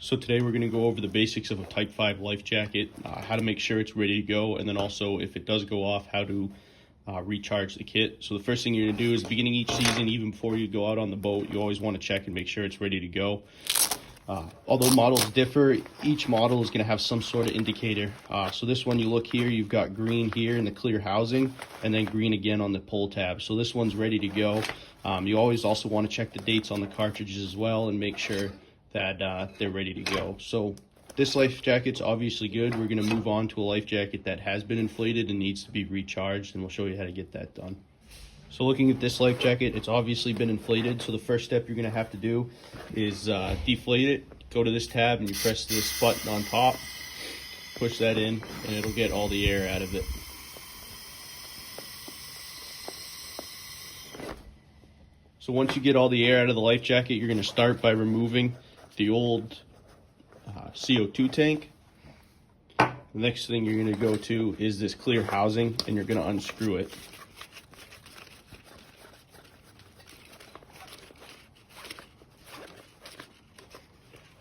So today we're going to go over the basics of a Type 5 life jacket, how to make sure it's ready to go, and then also if it does go off, how to recharge the kit. So the first thing you're going to do is beginning each season, even before you go out on the boat, you always want to check and make sure it's ready to go. Although models differ, each model is going to have some sort of indicator. So this one, you look here, you've got green here in the clear housing, and then green again on the pull tab. So this one's ready to go. You always also want to check the dates on the cartridges as well and make sure that they're ready to go. So this life jacket's obviously good. We're going to move on to a life jacket that has been inflated and needs to be recharged, and we'll show you how to get that done. So looking at this life jacket, it's obviously been inflated. So the first step you're going to have to do is deflate it. Go to this tab and you press this button on top, push that in, and it'll get all the air out of it. So once you get all the air out of the life jacket, you're going to start by removing the old CO2 tank. The next thing you're going to go to is this clear housing, and you're going to unscrew it.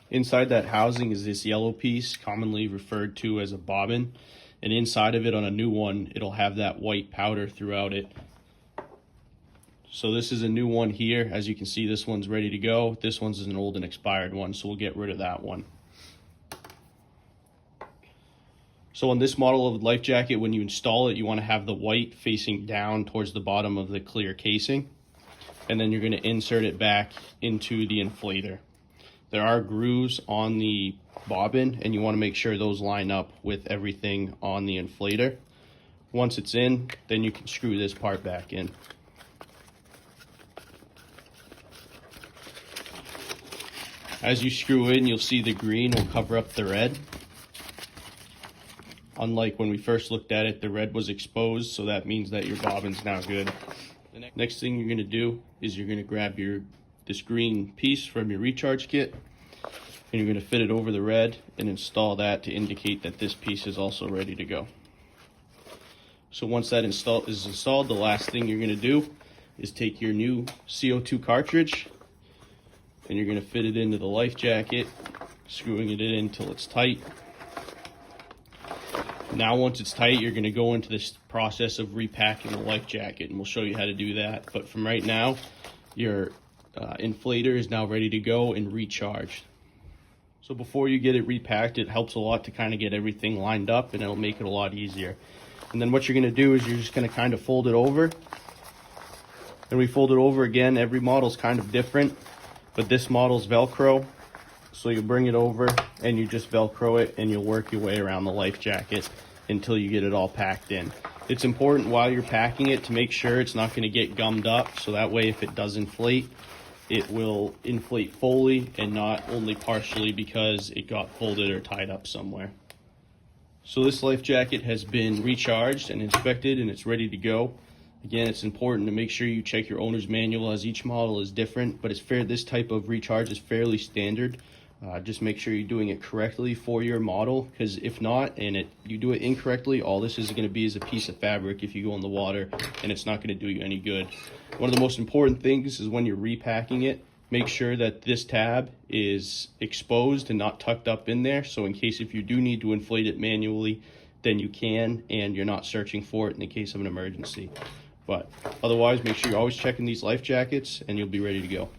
Inside that housing is this yellow piece, commonly referred to as a bobbin, and inside of it on a new one, it'll have that white powder throughout it. So this is a new one here. As you can see, this one's ready to go. This one's an old and expired one, so we'll get rid of that one. So on this model of life jacket, when you install it, you want to have the white facing down towards the bottom of the clear casing, and then you're going to insert it back into the inflator. There are grooves on the bobbin, and you want to make sure those line up with everything on the inflator. Once it's in, then you can screw this part back in. As you screw in, you'll see the green will cover up the red. Unlike when we first looked at it, the red was exposed, so that means that your bobbin's now good. The next thing you're going to do is you're going to grab this green piece from your recharge kit, and you're going to fit it over the red and install that to indicate that this piece is also ready to go. So once that is installed, the last thing you're going to do is take your new CO2 cartridge, and you're going to fit it into the life jacket, screwing it in until it's tight. Now once it's tight, you're going to go into this process of repacking the life jacket, and we'll show you how to do that. But from right now, your inflator is now ready to go and recharged. So before you get it repacked, it helps a lot to kind of get everything lined up, and it'll make it a lot easier. And then what you're going to do is you're just going to kind of fold it over. And we fold it over again. Every model's kind of different, but this model's Velcro. So you bring it over and you just Velcro it, and you'll work your way around the life jacket until you get it all packed in. It's important while you're packing it to make sure it's not going to get gummed up, so that way if it does inflate, it will inflate fully and not only partially because it got folded or tied up somewhere. So this life jacket has been recharged and inspected, and it's ready to go. Again, it's important to make sure you check your owner's manual, as each model is different, but this type of recharge is fairly standard. Just make sure you're doing it correctly for your model, because if not, and you do it incorrectly, all this is going to be is a piece of fabric if you go in the water, and it's not going to do you any good. One of the most important things is when you're repacking it, make sure that this tab is exposed and not tucked up in there, so in case if you do need to inflate it manually, then you can, and you're not searching for it in the case of an emergency. But otherwise, make sure you're always checking these life jackets, and you'll be ready to go.